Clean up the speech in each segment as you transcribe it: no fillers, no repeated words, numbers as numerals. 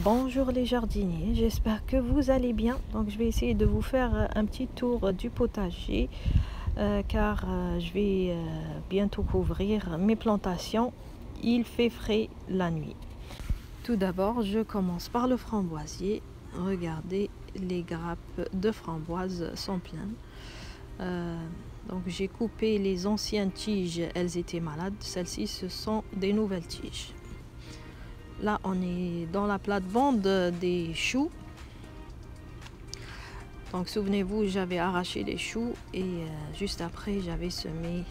Bonjour les jardiniers, j'espère que vous allez bien. Donc je vais essayer de vous faire un petit tour du potager car je vais bientôt couvrir mes plantations. Il fait frais la nuit. Tout d'abord, je commence par le framboisier. Regardez, les grappes de framboises sont pleines. Donc j'ai coupé les anciennes tiges, elles étaient malades. Celles-ci, ce sont des nouvelles tiges. Là, on est dans la plate-bande des choux. Donc, souvenez-vous, j'avais arraché les choux et juste après, j'avais semé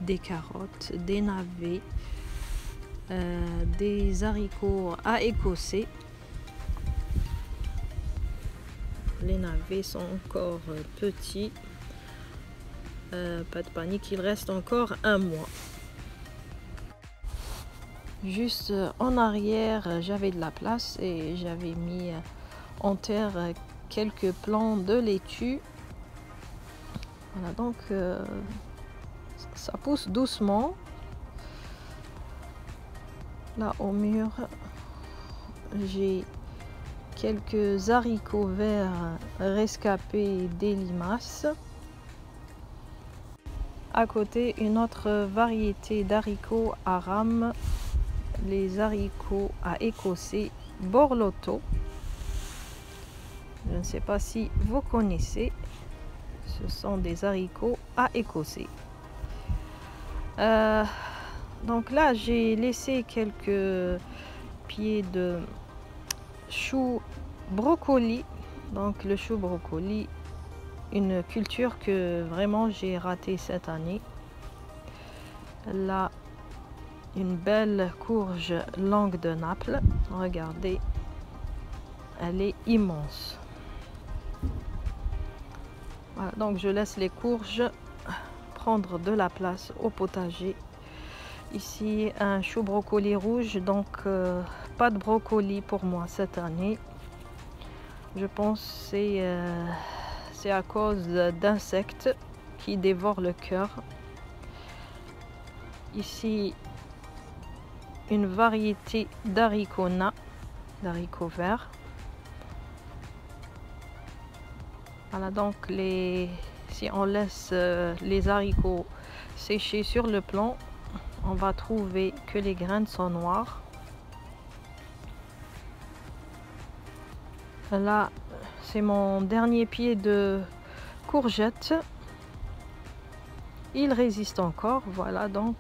des carottes, des navets, des haricots à écosser. Les navets sont encore petits. Pas de panique, il reste encore un mois. Juste en arrière, j'avais de la place et j'avais mis en terre quelques plants de laitue. Voilà, donc ça pousse doucement. Là au mur, j'ai quelques haricots verts rescapés des limaces. À côté, une autre variété d'haricots à rames, les haricots à écosser Borlotto. Je ne sais pas si vous connaissez, ce sont des haricots à écosser. Donc là, j'ai laissé quelques pieds de chou brocoli. Donc le chou brocoli, une culture que vraiment j'ai ratée cette année. Là, une belle courge langue de Naples. Regardez, elle est immense. Voilà, donc je laisse les courges prendre de la place au potager. Ici, un chou brocoli rouge, donc pas de brocoli pour moi cette année. Je pense que c'est à cause d'insectes qui dévorent le cœur. Ici, une variété d'haricots nains, d'haricots verts. Voilà, donc si on laisse les haricots sécher sur le plant, on va trouver que les graines sont noires. Là, c'est mon dernier pied de courgette. Il résiste encore. Voilà, donc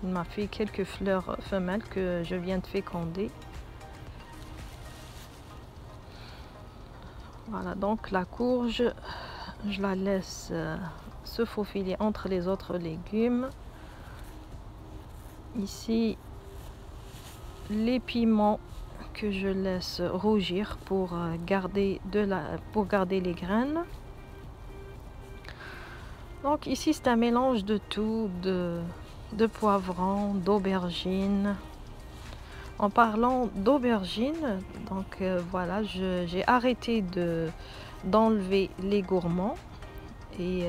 il m'a fait quelques fleurs femelles que je viens de féconder. Voilà, donc la courge, je la laisse se faufiler entre les autres légumes. Ici, les piments que je laisse rougir pour garder les graines. Donc ici, c'est un mélange de tout, de poivrons, d'aubergines. En parlant d'aubergines, donc voilà, j'ai arrêté d'enlever les gourmands et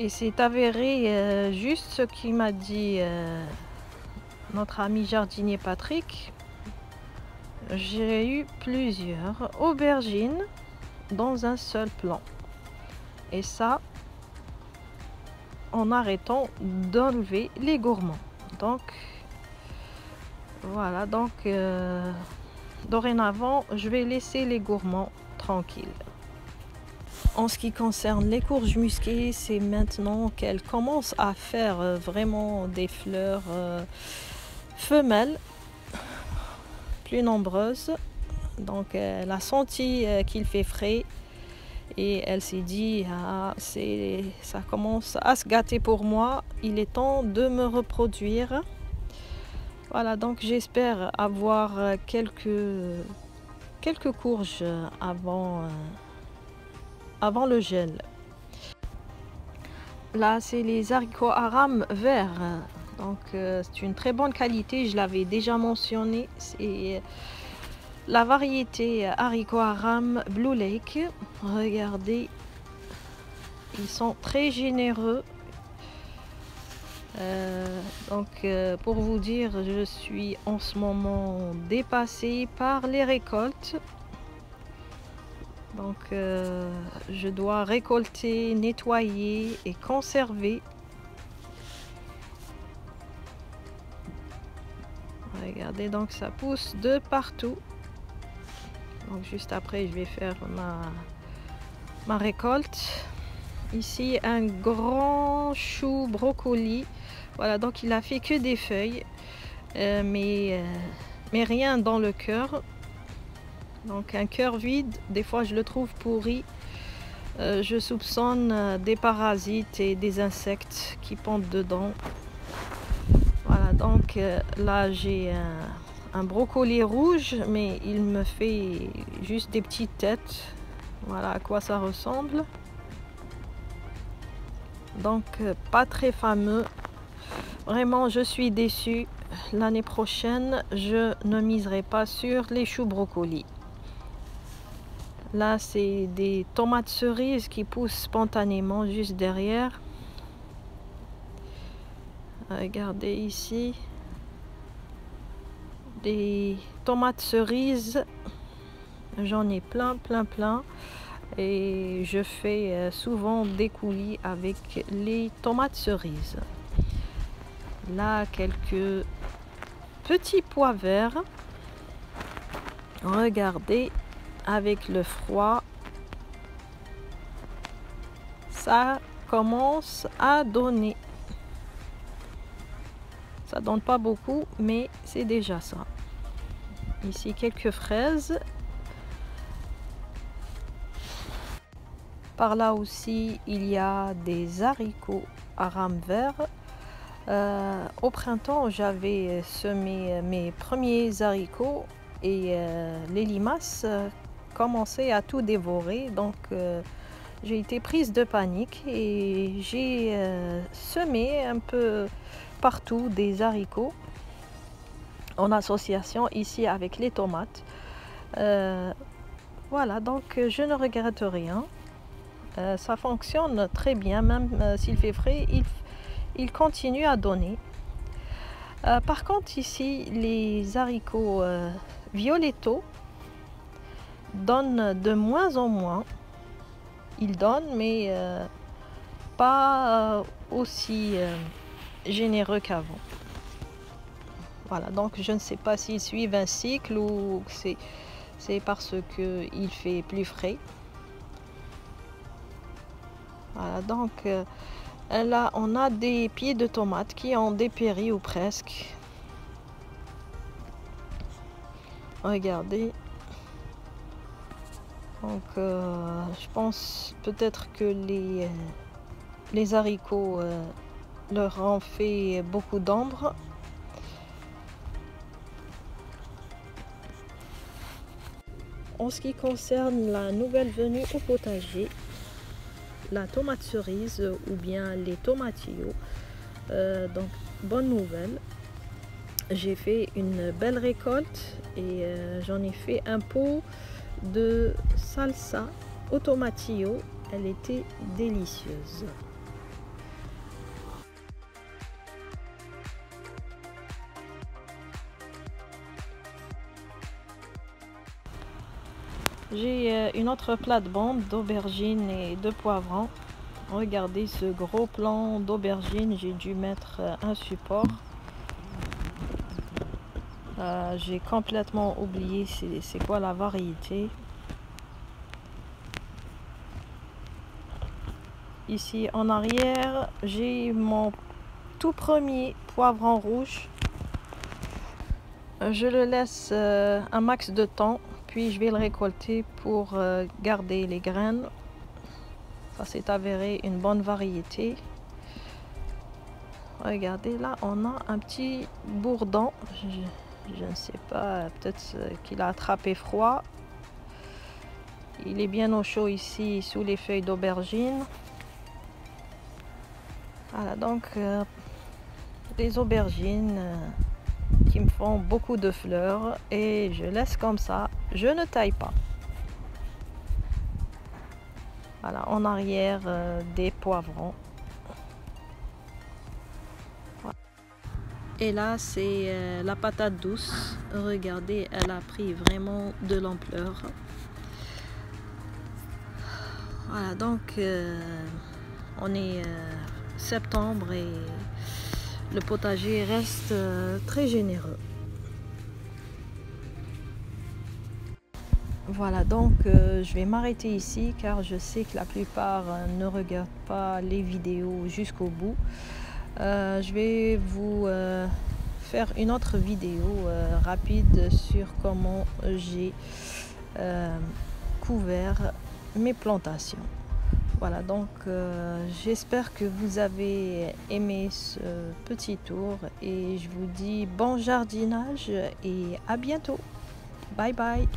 c'est avéré juste ce qu'il m'a dit notre ami jardinier Patrick. J'ai eu plusieurs aubergines dans un seul plant. Et ça, en arrêtant d'enlever les gourmands. Donc, voilà. Donc, dorénavant, je vais laisser les gourmands tranquilles. En ce qui concerne les courges musquées, c'est maintenant qu'elles commencent à faire vraiment des fleurs femelles plus nombreuses. Donc elle a senti qu'il fait frais et elle s'est dit ça commence à se gâter pour moi, il est temps de me reproduire. Voilà, donc j'espère avoir quelques courges avant le gel. Là, c'est les haricots à rames verts. Donc, c'est une très bonne qualité. Je l'avais déjà mentionné. C'est la variété haricots à rames Blue Lake. Regardez, ils sont très généreux. Pour vous dire, je suis en ce moment dépassée par les récoltes. Donc je dois récolter, nettoyer et conserver. Regardez, donc ça pousse de partout. Donc juste après, je vais faire ma récolte. Ici, un grand chou brocoli. Voilà, donc il a fait que des feuilles, mais rien dans le cœur. Donc un cœur vide, des fois je le trouve pourri. Je soupçonne des parasites et des insectes qui pondent dedans. Voilà, donc là j'ai un brocoli rouge, mais il me fait juste des petites têtes. Voilà à quoi ça ressemble. Donc pas très fameux. Vraiment, je suis déçue. L'année prochaine, je ne miserai pas sur les choux brocolis. Là, c'est des tomates cerises qui poussent spontanément juste derrière. Regardez ici. Des tomates cerises. J'en ai plein. Et je fais souvent des coulis avec les tomates cerises. Là, quelques petits pois verts. Regardez, avec le froid, ça commence à donner. Ça donne pas beaucoup, mais c'est déjà ça. Ici, quelques fraises. Par là aussi, il y a des haricots à rames verts. Au printemps, j'avais semé mes premiers haricots et les limaces commençaient à tout dévorer. Donc, j'ai été prise de panique et j'ai semé un peu partout des haricots en association ici avec les tomates. Voilà, donc je ne regrette rien. Ça fonctionne très bien, même s'il fait frais, il continue à donner. Par contre, ici, les haricots violettos donnent de moins en moins. Ils donnent, mais pas aussi généreux qu'avant. Voilà, donc je ne sais pas s'ils suivent un cycle ou c'est parce qu'il fait plus frais. Voilà, donc là on a des pieds de tomates qui ont dépéri ou presque. Regardez. Donc je pense peut-être que les haricots leur ont fait beaucoup d'ombre. En ce qui concerne la nouvelle venue au potager, la tomate cerise ou bien les tomatillos, donc bonne nouvelle, j'ai fait une belle récolte et j'en ai fait un pot de salsa au tomatillo. Elle était délicieuse. J'ai une autre plate-bande d'aubergines et de poivrons. Regardez ce gros plant d'aubergines, j'ai dû mettre un support. J'ai complètement oublié c'est quoi la variété. Ici en arrière, j'ai mon tout premier poivron rouge. Je le laisse un max de temps, puis je vais le récolter pour garder les graines. Ça s'est avéré une bonne variété. Regardez, là on a un petit bourdon. Je ne sais pas, peut-être qu'il a attrapé froid. Il est bien au chaud ici sous les feuilles d'aubergine. Voilà, donc des aubergines qui me font beaucoup de fleurs et je laisse comme ça, je ne taille pas. Voilà, en arrière des poivrons. Et là, c'est la patate douce. Regardez, elle a pris vraiment de l'ampleur. Voilà, donc on est septembre et le potager reste très généreux. Voilà, donc je vais m'arrêter ici car je sais que la plupart ne regardent pas les vidéos jusqu'au bout. Je vais vous faire une autre vidéo rapide sur comment j'ai couvert mes plantations. Voilà, donc j'espère que vous avez aimé ce petit tour et je vous dis bon jardinage et à bientôt. Bye bye.